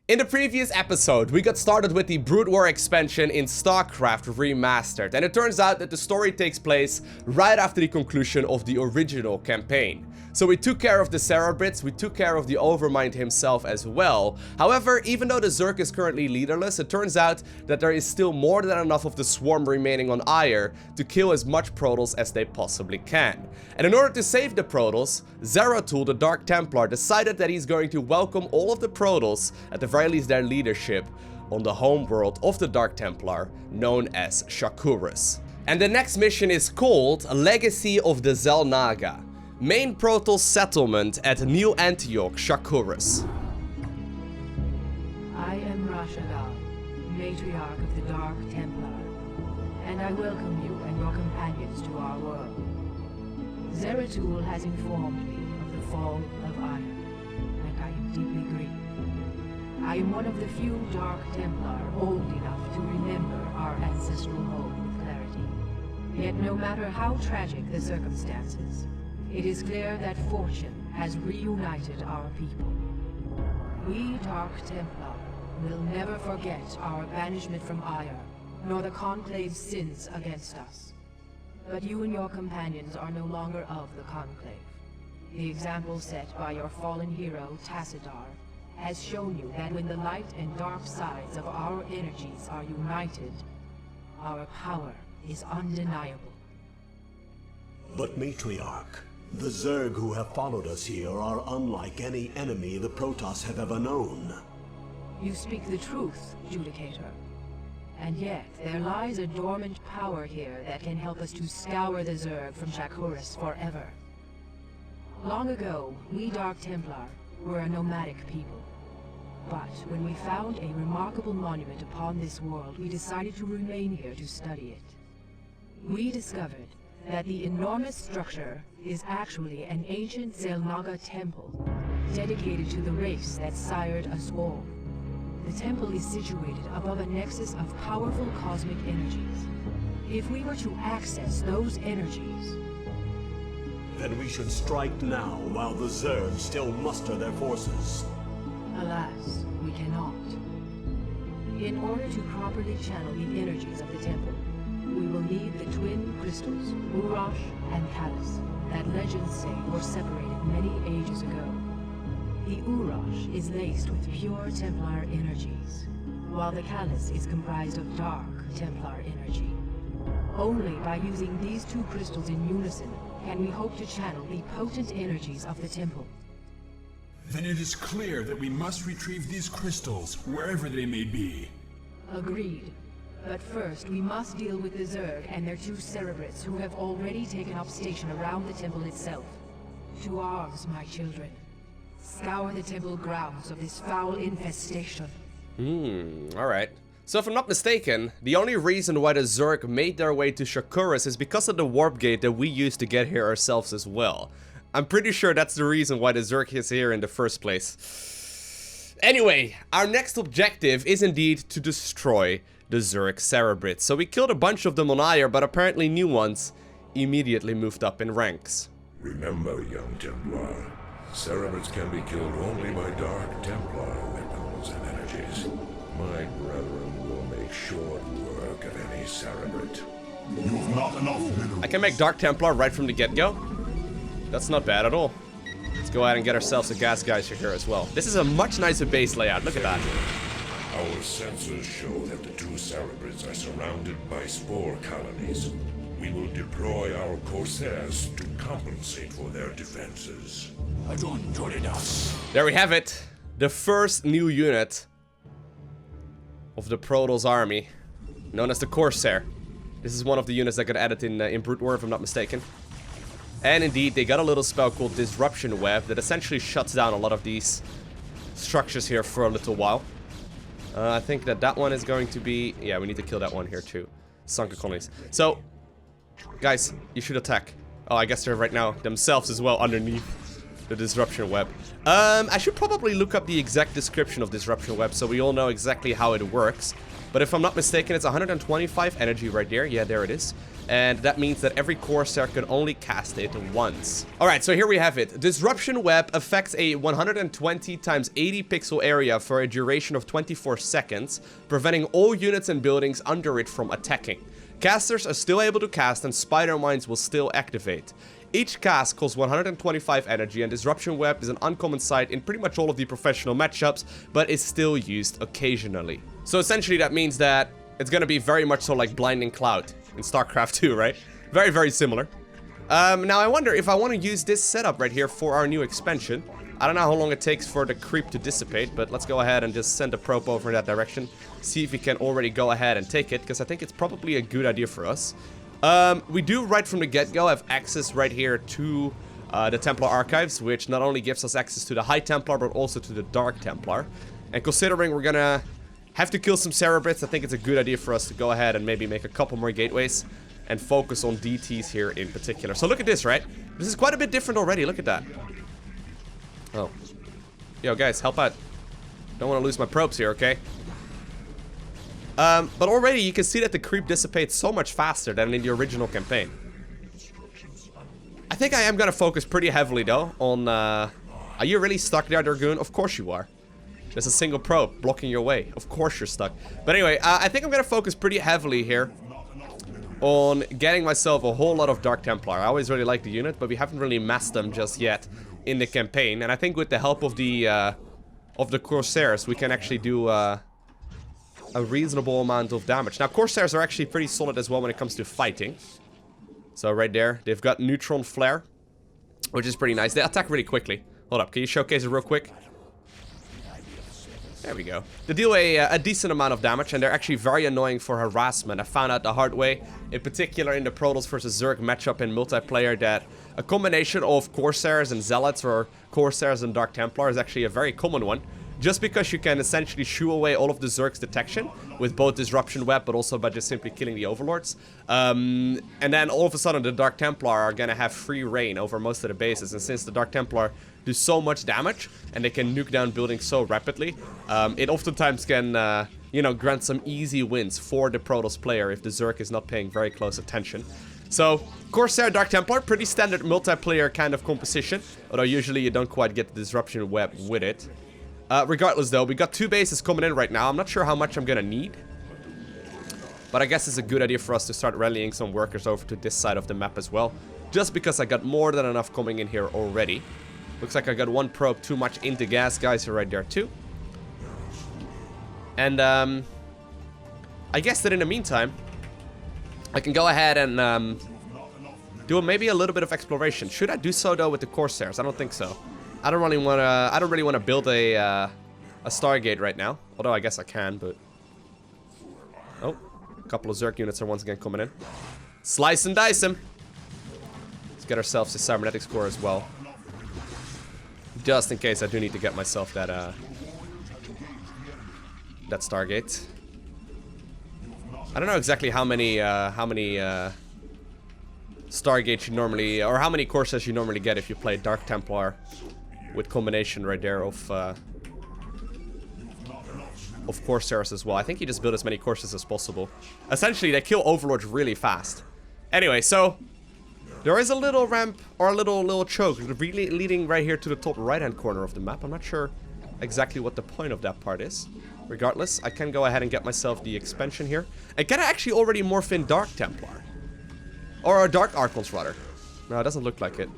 In the previous episode, we got started with the Brood War expansion in StarCraft Remastered, and it turns out that the story takes place right after the conclusion of the original campaign. So we took care of the Cerebrits, we took care of the Overmind himself as well. However, even though the Zerg is currently leaderless, it turns out that there is still more than enough of the swarm remaining on Aiur to kill as much Protoss as they possibly can. And in order to save the Protoss, Zeratul, the Dark Templar, decided that he's going to welcome all of the Protoss, at the very least their leadership, on the homeworld of the Dark Templar, known as Shakuras. And the next mission is called Legacy of the Xel'Naga. Main Protoss settlement at New Antioch, Shakuras. I am Rashagal, matriarch of the Dark Templar, and I welcome you and your companions to our world. Zeratul has informed me of the fall of Aiur, and I am deeply grieved. I am one of the few Dark Templar old enough to remember our ancestral home with clarity. Yet no matter how tragic the circumstances, it is clear that fortune has reunited our people. We Dark Templar will never forget our banishment from Aiur, nor the Conclave's sins against us. But you and your companions are no longer of the Conclave. The example set by your fallen hero, Tassadar, has shown you that when the light and dark sides of our energies are united, our power is undeniable. But Matriarch, the Zerg who have followed us here are unlike any enemy the Protoss have ever known. You speak the truth, Judicator. And yet, there lies a dormant power here that can help us to scour the Zerg from Shakuras forever. Long ago, we Dark Templar were a nomadic people. But when we found a remarkable monument upon this world, we decided to remain here to study it. We discovered that the enormous structure is actually an ancient Xel'Naga Temple, dedicated to the race that sired us all. The temple is situated above a nexus of powerful cosmic energies. If we were to access those energies, then we should strike now while the Zerg still muster their forces. Alas, we cannot. In order to properly channel the energies of the temple, we will need the twin crystals, Urash and Callus, that legends say were separated many ages ago. The Urash is laced with pure Templar energies, while the Callus is comprised of dark Templar energy. Only by using these two crystals in unison can we hope to channel the potent energies of the temple. Then it is clear that we must retrieve these crystals, wherever they may be. Agreed. But first, we must deal with the Zerg and their two Cerebrits who have already taken up station around the temple itself. To arms, my children. Scour the temple grounds of this foul infestation. Alright. So if I'm not mistaken, the only reason why the Zerg made their way to Shakuras is because of the warp gate that we used to get here ourselves as well. I'm pretty sure that's the reason why the Zerg is here in the first place. Anyway, our next objective is indeed to destroy the Zerg Cerebrits. So we killed a bunch of them on Aiur, but apparently new ones immediately moved up in ranks. Remember, young Templar, Cerebrits can be killed only by Dark Templar weapons and energies. My brethren will make short work of any Cerebrit. You've not enough minerals. I can make Dark Templar right from the get-go. That's not bad at all. Let's go ahead and get ourselves a gas geyser here as well. This is a much nicer base layout. Look at that. Our sensors show that the two Cerebrits are surrounded by spore colonies. We will deploy our Corsairs to compensate for their defenses. There we have it. The first new unit of the Protoss army, known as the Corsair. This is one of the units that got added in Brood War, if I'm not mistaken. And indeed, they got a little spell called Disruption Web that essentially shuts down a lot of these structures here for a little while. I think that one is going to be... Yeah, we need to kill that one here too. Sunken colonies. So, guys, you should attack. Oh, I guess they're right now themselves as well underneath the Disruption Web. I should probably look up the exact description of Disruption Web so we all know exactly how it works. But if I'm not mistaken, it's 125 energy right there. Yeah, there it is. And that means that every Corsair can only cast it once. Alright, so here we have it. Disruption Web affects a 120 times 80 pixel area for a duration of 24 seconds, preventing all units and buildings under it from attacking. Casters are still able to cast and Spider Mines will still activate. Each cast costs 125 energy, and Disruption Web is an uncommon sight in pretty much all of the professional matchups, but is still used occasionally. So essentially that means that it's gonna be very much so like Blinding Cloud in StarCraft 2, right? Very, very similar. Now I wonder if I want to use this setup right here for our new expansion. I don't know how long it takes for the creep to dissipate, but let's go ahead and just send a probe over in that direction. See if we can already go ahead and take it, because I think it's probably a good idea for us. We do right from the get-go have access right here to the Templar Archives, which not only gives us access to the High Templar, but also to the Dark Templar. And considering we're gonna have to kill some Cerebrits, I think it's a good idea for us to go ahead and maybe make a couple more gateways and focus on DTs here in particular. So look at this, right? This is quite a bit different already. Look at that. Oh. Yo, guys, help out. Don't want to lose my probes here, okay? But already you can see that the creep dissipates so much faster than in the original campaign. I think I am going to focus pretty heavily, though, on... Are you really stuck there, Dragoon? Of course you are. There's a single probe blocking your way. Of course you're stuck. But anyway, I think I'm going to focus pretty heavily here on getting myself a whole lot of Dark Templar. I always really like the unit, but we haven't really massed them just yet in the campaign. And I think with the help of the Corsairs, we can actually do a reasonable amount of damage. Now, Corsairs are actually pretty solid as well when it comes to fighting. So right there, they've got Neutron Flare, which is pretty nice. They attack really quickly. Hold up, can you showcase it real quick? There we go. They deal a decent amount of damage, and they're actually very annoying for harassment. I found out the hard way, in particular in the Protoss versus Zerg matchup in multiplayer, that a combination of Corsairs and Zealots, or Corsairs and Dark Templar, is actually a very common one. Just because you can essentially shoo away all of the Zerg's detection with both Disruption Web, but also by just simply killing the Overlords. And then all of a sudden the Dark Templar are gonna have free reign over most of the bases. And since the Dark Templar do so much damage and they can nuke down buildings so rapidly, it oftentimes can, you know, grant some easy wins for the Protoss player if the Zerg is not paying very close attention. So, Corsair, Dark Templar, pretty standard multiplayer kind of composition, although usually you don't quite get the Disruption Web with it. Regardless though, we got 2 bases coming in right now. I'm not sure how much I'm gonna need, but I guess it's a good idea for us to start rallying some workers over to this side of the map as well, just because I got more than enough coming in here already. Looks like I got 1 probe too much into gas, guys, are right there too. And I guess that in the meantime, I can go ahead and do maybe a little bit of exploration. Should I do so though with the Corsairs? I don't think so. I don't really want to build a Stargate right now. Although I guess I can, but oh, a couple of Zerg units are once again coming in. Slice and dice them. Let's get ourselves a cybernetics core as well, just in case I do need to get myself that that Stargate. I don't know exactly how many Stargates you normally, or how many Corsairs you normally get if you play Dark Templar with combination right there of Corsairs as well. I think you just build as many Corsairs as possible. Essentially, they kill Overlords really fast. Anyway, so there is a little ramp, or a little choke really leading right here to the top right-hand corner of the map. I'm not sure exactly what the point of that part is. Regardless, I can go ahead and get myself the expansion here. And can I actually already morph in Dark Templar? Or Dark Archons, rather. No, it doesn't look like it.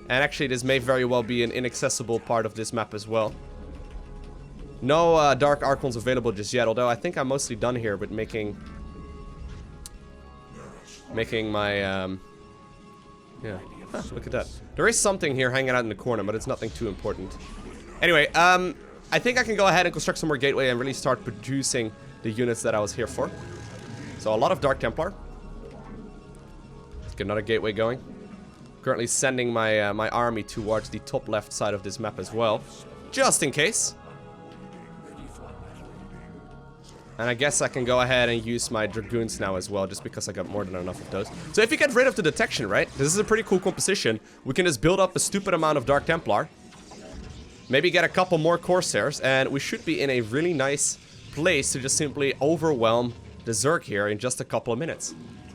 And actually, this may very well be an inaccessible part of this map as well. No Dark Archons available just yet, although I think I'm mostly done here with making my, yeah. Huh, look at that. There is something here hanging out in the corner, but it's nothing too important. Anyway, I think I can go ahead and construct some more gateway and really start producing the units that I was here for. So a lot of Dark Templar. Let's get another gateway going. Currently sending my my army towards the top left side of this map as well, just in case. And I guess I can go ahead and use my Dragoons now as well, just because I got more than enough of those. So if you get rid of the detection, right? This is a pretty cool composition. We can just build up a stupid amount of Dark Templar. Maybe get a couple more Corsairs, and we should be in a really nice place to just simply overwhelm the Zerg here in just a couple of minutes.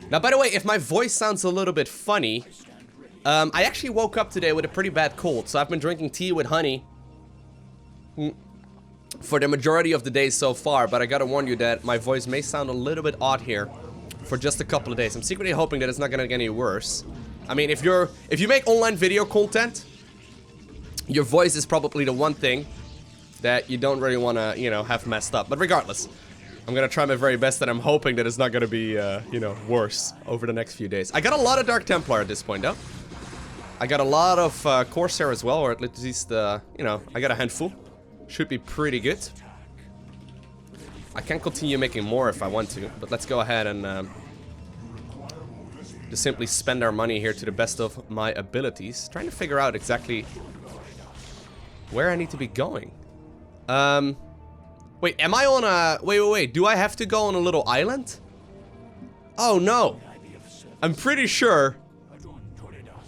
Now, by the way, if my voice sounds a little bit funny, I actually woke up today with a pretty bad cold, so I've been drinking tea with honey for the majority of the day so far, but I gotta warn you that my voice may sound a little bit odd here for just a couple of days. I'm secretly hoping that it's not gonna get any worse. I mean, if you make online video content, your voice is probably the one thing that you don't really want to, you know, have messed up. But regardless, I'm gonna try my very best, and I'm hoping that it's not gonna be, you know, worse over the next few days. I got a lot of Dark Templar at this point, though. I got a lot of Corsair as well, or at least, you know, I got a handful. Should be pretty good. I can continue making more if I want to, but let's go ahead and just simply spend our money here to the best of my abilities. Trying to figure out exactly where I need to be going. Wait, am I on a... Wait. Do I have to go on a little island? Oh, no. I'm pretty sure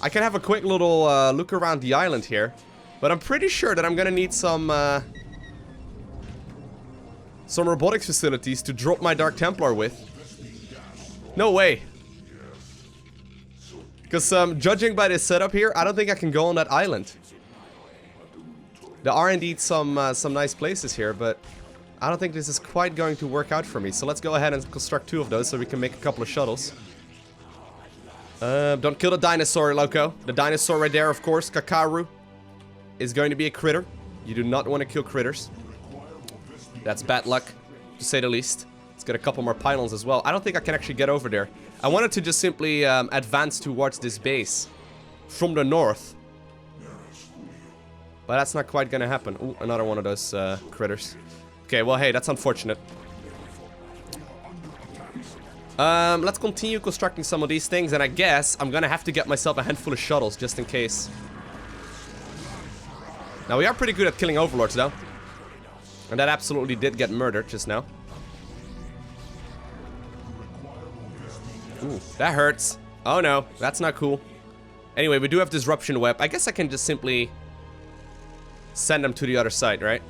I can have a quick little look around the island here. But I'm pretty sure that I'm gonna need some robotics facilities to drop my Dark Templar with. No way. Because judging by this setup here, I don't think I can go on that island. There are indeed some nice places here, but I don't think this is quite going to work out for me. So let's go ahead and construct 2 of those so we can make a couple of shuttles. Don't kill the dinosaur, Lowko. The dinosaur right there, of course, Kakaru, is going to be a critter. You do not want to kill critters. That's bad luck, to say the least. Let's get a couple more pylons as well. I don't think I can actually get over there. I wanted to just simply advance towards this base from the north. But that's not quite gonna happen. Ooh, another one of those critters. Okay, well, hey, that's unfortunate. Let's continue constructing some of these things, and I guess I'm gonna have to get myself a handful of shuttles just in case. Now, we are pretty good at killing overlords, though. And that absolutely did get murdered just now. Ooh, that hurts. Oh no, that's not cool. Anyway, we do have Disruption Web. I guess I can just simply send them to the other side, right?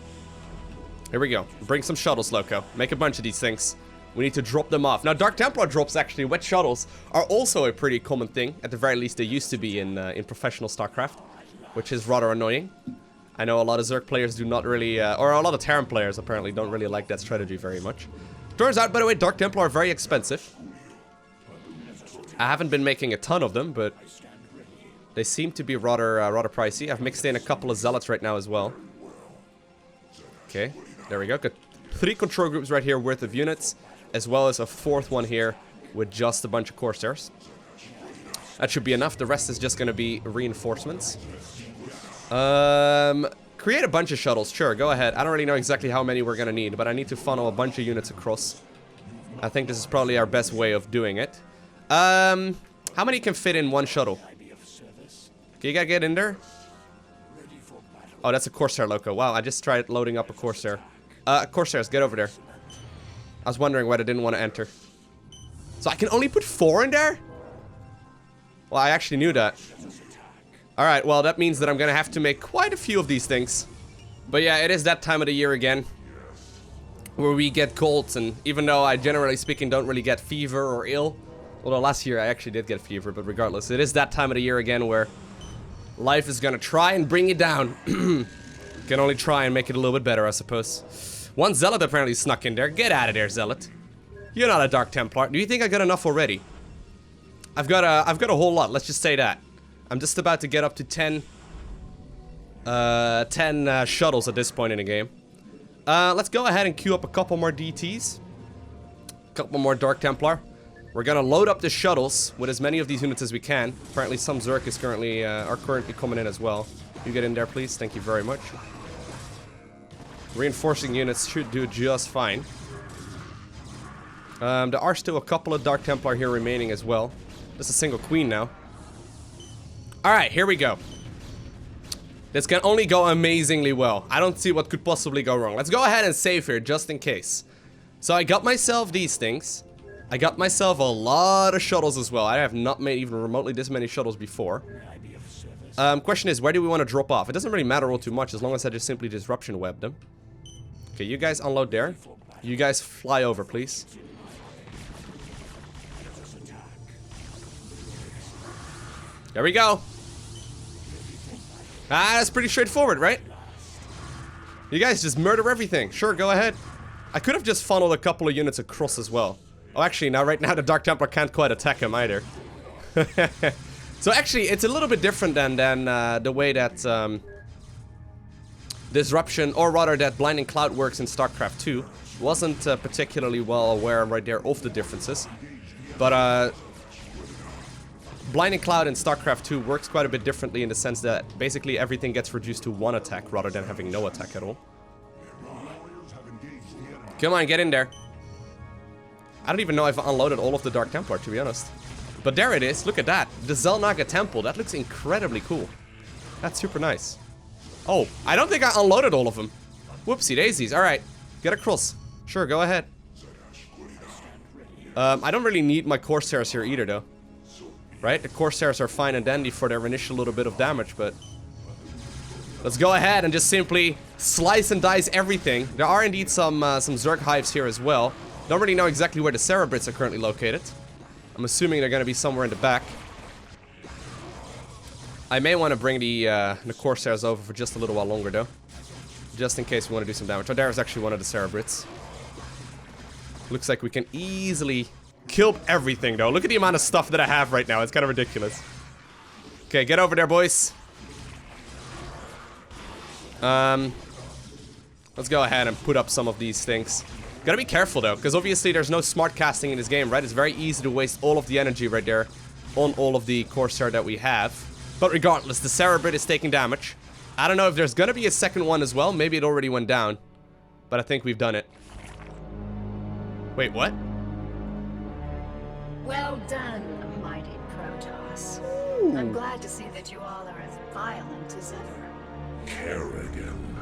Here we go. Bring some shuttles, Lowko. Make a bunch of these things. We need to drop them off. Now, Dark Templar drops, actually, wet shuttles, are also a pretty common thing. At the very least, they used to be in professional StarCraft, which is rather annoying. I know a lot of Zerg players do not really, or a lot of Terran players apparently don't really like that strategy very much. Turns out, by the way, Dark Templar are very expensive. I haven't been making a ton of them, but they seem to be rather pricey. I've mixed in a couple of Zealots right now as well. Okay, there we go. Got 3 control groups right here worth of units, as well as a 4th one here with just a bunch of Corsairs. That should be enough. The rest is just going to be reinforcements. Create a bunch of shuttles. Sure, go ahead. I don't really know exactly how many we're going to need, but I need to funnel a bunch of units across. I think this is probably our best way of doing it. How many can fit in one shuttle? Can you guys get in there? Oh, that's a Corsair, Lowko. Wow, I just tried loading up a Corsair. Corsairs, get over there. I was wondering why they didn't want to enter. So I can only put 4 in there? Well, I actually knew that. Alright, well, that means that I'm gonna have to make quite a few of these things. But yeah, it is that time of the year again, where we get colds, and even though I, generally speaking, don't really get fever or ill, although last year I actually did get fever, but regardless, it is that time of the year again where life is gonna try and bring you down. Can only try and make it a little bit better, I suppose. One Zealot apparently snuck in there. Get out of there, Zealot. You're not a Dark Templar. Do you think I got enough already? I've got a whole lot, let's just say that. I'm just about to get up to 10 shuttles at this point in the game. Let's go ahead and queue up a couple more DTs. A couple more Dark Templar. We're gonna load up the shuttles with as many of these units as we can. Apparently some Zerg is are currently coming in as well. You get in there, please. Thank you very much. Reinforcing units should do just fine. There are still a couple of Dark Templar here remaining as well. Just a single queen now. Alright, here we go. This can only go amazingly well. I don't see what could possibly go wrong. Let's go ahead and save here, just in case. So I got myself these things. I got myself a lot of shuttles as well. I have not made even remotely this many shuttles before. Question is, where do we want to drop off? It doesn't really matter all too much, as long as I just simply disruption web them. Okay, you guys unload there. You guys fly over, please. There we go. Ah, that's pretty straightforward, right? You guys just murder everything. Sure, go ahead. I could have just funneled a couple of units across as well. Oh, actually, right now the Dark Templar can't quite attack him either. So actually, it's a little bit different than the way that Disruption, or rather that Blinding Cloud works in StarCraft 2. Wasn't particularly well aware right there of the differences. But Blinding Cloud in StarCraft 2 works quite a bit differently in the sense that basically everything gets reduced to one attack rather than having no attack at all. Come on, get in there. I don't even know if I unloaded all of the Dark Templar, to be honest. But there it is, look at that. The Xel'Naga Temple, that looks incredibly cool. That's super nice. Oh, I don't think I unloaded all of them. Whoopsie daisies, alright. Get across. Sure, go ahead. I don't really need my Corsairs here either, though. Right? The Corsairs are fine and dandy for their initial little bit of damage, but... let's go ahead and just simply slice and dice everything. There are indeed some Zerg hives here as well. Don't really know exactly where the Cerebrits are currently located. I'm assuming they're going to be somewhere in the back. I may want to bring the Corsairs over for just a little while longer, though. Just in case we want to do some damage. Oh, there is actually one of the Cerebrits. Looks like we can easily kill everything, though. Look at the amount of stuff that I have right now. It's kind of ridiculous. Okay, get over there, boys. Let's go ahead and put up some of these things. Gotta be careful, though, because obviously there's no smart casting in this game, right? It's very easy to waste all of the energy right there on all of the Corsair that we have. But regardless, the Cerebrit is taking damage. I don't know if there's gonna be a second one as well. Maybe it already went down. But I think we've done it. Wait, what? Well done, mighty Protoss. I'm glad to see that you all are as violent as ever. Kerrigan,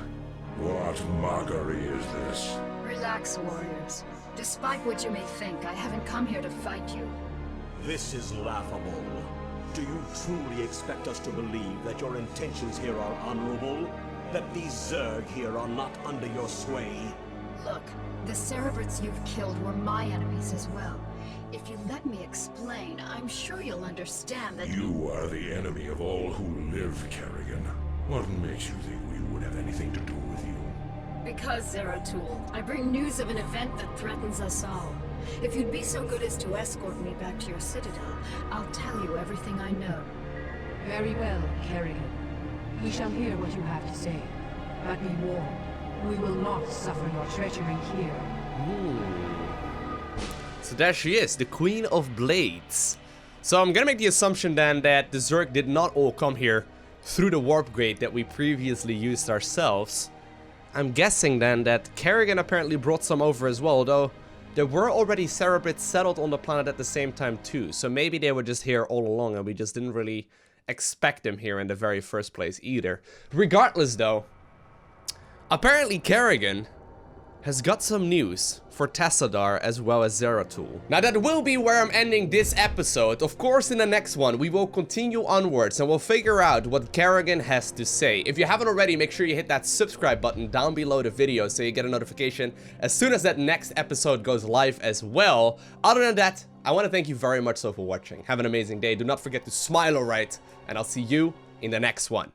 what mockery is this? Relax, warriors. Despite what you may think, I haven't come here to fight you. This is laughable. Do you truly expect us to believe that your intentions here are honorable? That these Zerg here are not under your sway? Look, the Cerebrits you've killed were my enemies as well. If you let me explain, I'm sure you'll understand that— You are the enemy of all who live, Kerrigan. What makes you think we would have anything to do with you? Because, Zeratul, I bring news of an event that threatens us all. If you'd be so good as to escort me back to your citadel, I'll tell you everything I know. Very well, Kerrigan. We shall hear what you have to say. But be warned, we will not suffer your treachery here. So there she is, the Queen of Blades. So I'm gonna make the assumption then that the Zerg did not all come here through the warp gate that we previously used ourselves. I'm guessing then that Kerrigan apparently brought some over as well, though there were already Cerebrits settled on the planet at the same time too. So maybe they were just here all along and we just didn't really expect them here in the very first place either. Regardless though, apparently Kerrigan has got some news for Tassadar as well as Zeratul. Now that will be where I'm ending this episode. Of course, in the next one, we will continue onwards and we'll figure out what Kerrigan has to say. If you haven't already, make sure you hit that subscribe button down below the video so you get a notification as soon as that next episode goes live as well. Other than that, I want to thank you very much so for watching. Have an amazing day. Do not forget to smile, alright? And I'll see you in the next one.